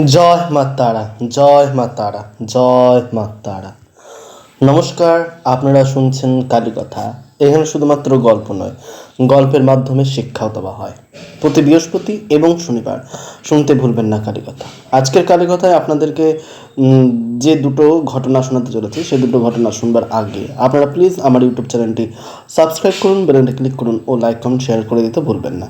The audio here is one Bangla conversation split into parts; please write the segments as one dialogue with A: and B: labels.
A: জয় মা তারা, জয় মা তারা, জয় মা তারা। নমস্কার, আপনারা শুনছেন কালীকথা। এখানে শুধুমাত্র গল্প নয়, গল্পের মাধ্যমে শিক্ষাও দেওয়া হয়। প্রতি বৃহস্পতি এবং শনিবার শুনতে ভুলবেন না কালীকথা। আজকের কালীকথায় আপনাদেরকে যে দুটো ঘটনা শোনাতে চলেছি, সেই দুটো ঘটনা শুনবার আগে আপনারা প্লিজ আমার ইউটিউব চ্যানেলটি সাবস্ক্রাইব করুন, বেলটা ক্লিক করুন ও লাইক কমেন্ট শেয়ার করে দিতে ভুলবেন না।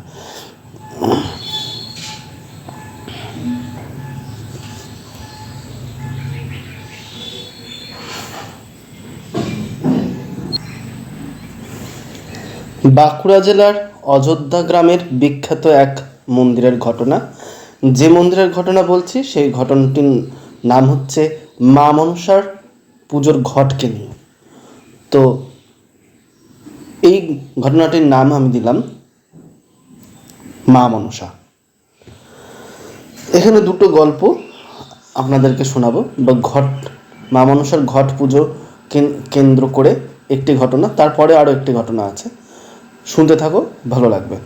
A: বাঁকুড়া জেলার অযোধ্যা গ্রামের বিখ্যাত এক মন্দিরের ঘটনা। যে মন্দিরের ঘটনা বলছি সেই ঘটনাটির নাম হচ্ছে মা মনসার পুজোর ঘটকে নিয়ে। তো এই ঘটনাটির নাম আমি দিলাম মা মনসা। এখানে দুটো গল্প আপনাদেরকে শোনাবো, বা মা মনসার ঘট পুজো কেন্দ্র করে একটি ঘটনা, তারপরে আরও একটি ঘটনা আছে। শুনতে থাকো, ভালো লাগবে।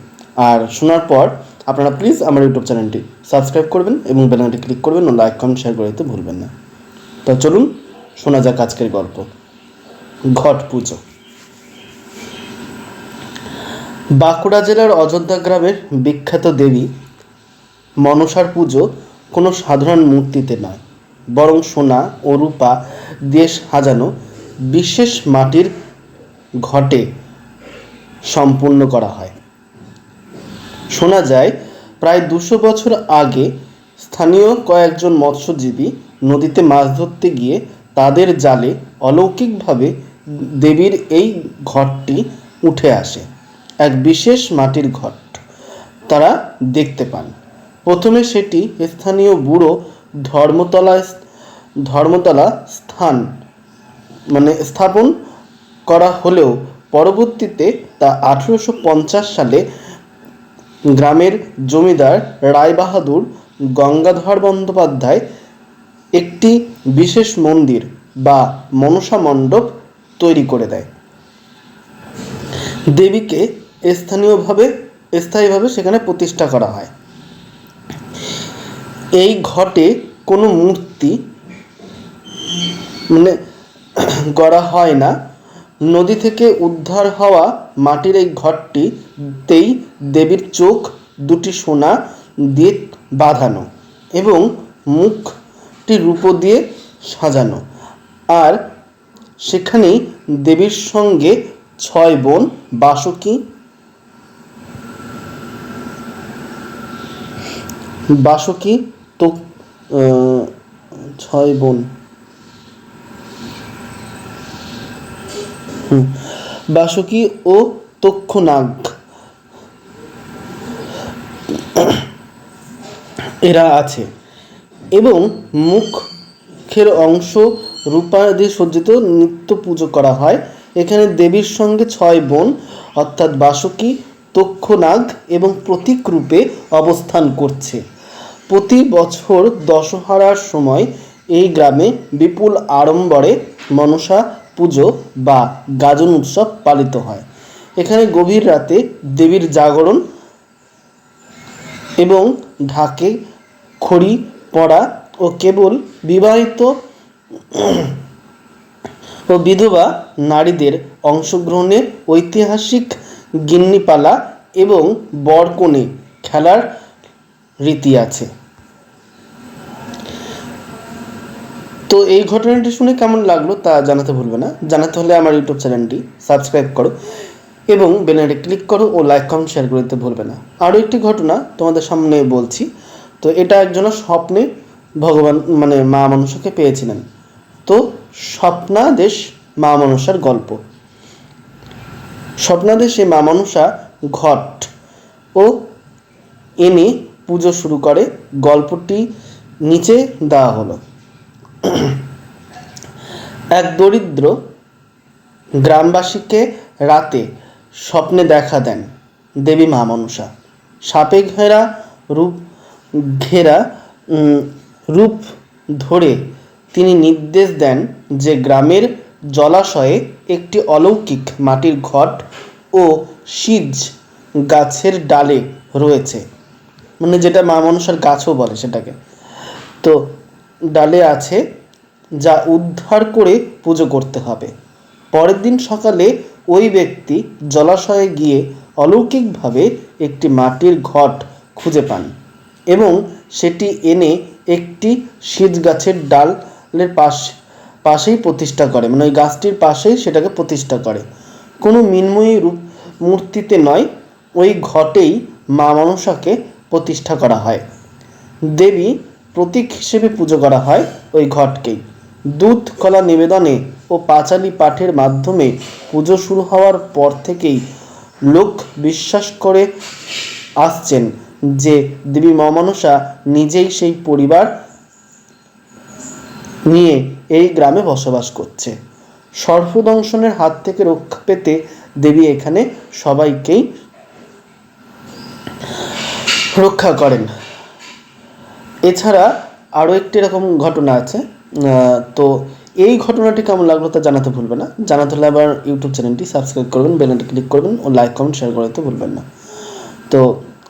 A: আর শোনার পর আপনারা প্লিজ আমার ইউটিউব চ্যানেলটি সাবস্ক্রাইব করবেন এবং বেলটি ক্লিক করবেন ও লাইক কমেন্ট শেয়ার করে দিতে ভুলবেন না। তো চলুন শোনা যাক আজকের গল্প, ঘট পুজো। বাঁকুড়া জেলার অযোধ্যা গ্রামের বিখ্যাত দেবী মনসার পুজো কোনো সাধারণ মূর্তিতে নয়, বরং সোনা ও রূপা দিয়ে সাজানো বিশেষ মাটির ঘটে সম্পূর্ণ করা হয়। শোনা যায় প্রায় 200 বছর আগে স্থানীয় কয়েকজন মৎস্যজীবী নদীতে মাছ ধরতে গিয়ে তাদের জালে অলৌকিকভাবে দেবীর এই ঘটটি উঠে আসে। এক বিশেষ মাটির ঘট তারা দেখতে পান। প্রথমে সেটি স্থানীয় বুড়ো ধর্মতলা স্থাপন করা হলেও পরবর্তীতে তা 1850 সালে গ্রামের জমিদার রায়বাহাদুর গঙ্গাধর বন্দ্যোপাধ্যায় একটি বিশেষ মন্দির বা মনসা মণ্ডপ তৈরি করে দেয়। দেবীকে স্থায়ীভাবে সেখানে প্রতিষ্ঠা করা হয়। এই ঘটে কোনো মূর্তি গড়া হয় না। নদী থেকে উদ্ধার হওয়া মাটির এই ঘটটিতেই দেবীর চোখ দুটি সোনা দিয়ে বাঁধানো এবং মুখটি রূপো দিয়ে সাজানো। আর সেখানেই দেবীর সঙ্গে 6 বোন বাসুকি, 6 বোন বাসুকি ও তক্ষনাগ এরা আছে এবং মুখের অংশ রূপা দিয়ে সজ্জিত নিত্য পুজো করা হয়। এখানে দেবীর সঙ্গে 6 বোন অর্থাৎ বাসুকি, তক্ষনাগ এবং প্রতীক রূপে অবস্থান করছে। প্রতি বছর দশহরার সময় এই গ্রামে বিপুল আড়ম্বরে মনসা পুজো বা গাজন উৎসব পালিত হয়। এখানে গভীর রাতে দেবীর জাগরণ এবং ঢাকে খড়ি পড়া ও কেবল বিবাহিত ও বিধবা নারীদের অংশগ্রহণে ঐতিহাসিক গিন্নিপালা এবং বরকনে খেলার রীতি আছে। তো এই ঘটনাটি শুনে কেমন লাগলো তা জানাতে ভুলবে না। জানাতে হলে আমার ইউটিউব চ্যানেলটি সাবস্ক্রাইব করো এবং বেলটি ক্লিক করো ও লাইক কমেন্ট শেয়ার করে দিতে ভুলবে না। আরও একটি ঘটনা তোমাদের সামনে বলছি। তো এটা একজনের স্বপ্নে ভগবান মা মনসাকে পেয়েছিলেন। তো স্বপ্নাদেশ মা মনসার গল্প। স্বপ্নাদেশে মা মনসা ঘট ও এনে পুজো শুরু করে। গল্পটি নিচে দেওয়া হলো। এক দরিদ্র গ্রামবাসীকে রাতে স্বপ্নে দেখা দেন দেবী মা মনসা। সাপে ঘেরা রূপ ধরে তিনি নির্দেশ দেন যে গ্রামের জলাশয়ে একটি অলৌকিক মাটির ঘট ও সিজ গাছের ডালে রয়েছে, যেটা মা মনসার গাছও বলে সেটাকে। তো ডালে আছে, যা উদ্ধার করে পুজো করতে হবে। পরের দিন সকালে ওই ব্যক্তি জলাশয়ে গিয়ে অলৌকিকভাবে একটি মাটির ঘট খুঁজে পান এবং সেটি এনে একটি সিজ গাছের ডালের পাশেই প্রতিষ্ঠা করে, মানে ওই গাছটির পাশেই সেটাকে প্রতিষ্ঠা করে। কোনো মৃন্ময়ী রূপ মূর্তিতে নয়, ওই ঘটেই মা মনসাকে প্রতিষ্ঠা করা হয়। দেবী প্রতীক হিসেবে পুজো করা হয় ওই ঘটকেই। দুধ কলা নিবেদনে ও পাঁচালি পাঠের মাধ্যমে পুজো শুরু হওয়ার পর থেকেই লোক বিশ্বাস করে আসছেন যে দেবী মা মনসা নিজেই সেই পরিবার নিয়ে এই গ্রামে বসবাস করছে। সর্পদংশনের হাত থেকে রক্ষা পেতে দেবী এখানে সবাইকেই রক্ষা করেন। এছাড়া আরও একটি এরকম ঘটনা আছে। তো এই ঘটনাটি কেমন লাগলো তা জানাতে ভুলবেন না। জানাতে হলে আবার ইউটিউব চ্যানেলটি সাবস্ক্রাইব করবেন, বেলটি ক্লিক করবেন ও লাইক কমেন্ট শেয়ার করতে ভুলবেন না। তো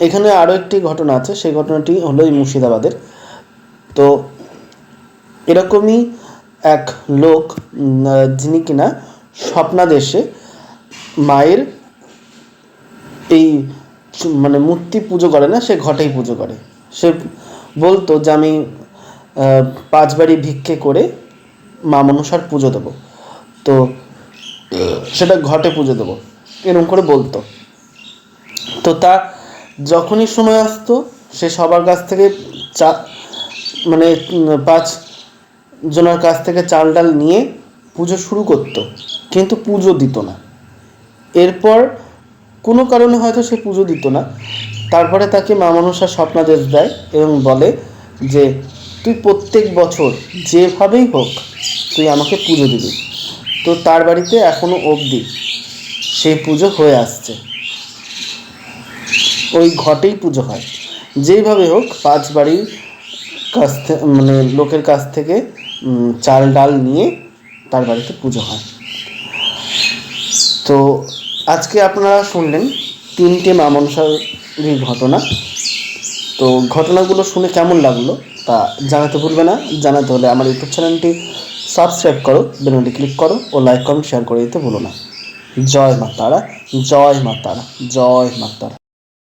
A: এখানে আরও একটি ঘটনা আছে, সেই ঘটনাটি হলো এই মুর্শিদাবাদের। তো এরকমই এক লোক যিনি কিনা স্বপ্নাদেশে মায়ের এই মানে মূর্তি পুজো করে না, সে ঘটেই পুজো করে। সে বলতো যে আমি 5 বাড়ি ভিক্ষে করে মা মনসার পুজো দেবো, তো সেটা ঘটে পুজো দেবো, এরকম করে বলতো। তো তা যখনই সময় আসতো সে সবার কাছ থেকে মানে 5 জনের কাছ থেকে চাল ডাল নিয়ে পুজো শুরু করতো, কিন্তু পুজো দিত না। এরপর কোনো কারণে হয়তো সে পুজো দিত না, তারপরে তাকে মা মনসা স্বপ্নাদেশ দেয় এবং বলে যে তুই প্রত্যেক বছর যেভাবেই হোক তুই আমাকে পুজো দিবি। তো তার বাড়িতে এখনো অবধি সেই পুজো হয়ে আসছে, ওই ঘটেই পুজো হয়। যেইভাবে হোক 5 বাড়ির কাছ থেকে মানে লোকের কাছ থেকে চাল ডাল নিয়ে তার বাড়িতে পুজো হয়। তো আজকে আপনারা শুনলেন 3টে মা মনসার ঘটনা। তো ঘটনাগুলো শুনে কেমন লাগলো তা জানাতে ভুলবে না। জানাতে হলে আমার ইউটিউব চ্যানেলটি সাবস্ক্রাইব করো, বেলটি ক্লিক করো ও লাইক কমেন্ট শেয়ার করে দিতে ভুলো না। জয় মা তারা, জয় মা তারা, জয় মা তারা।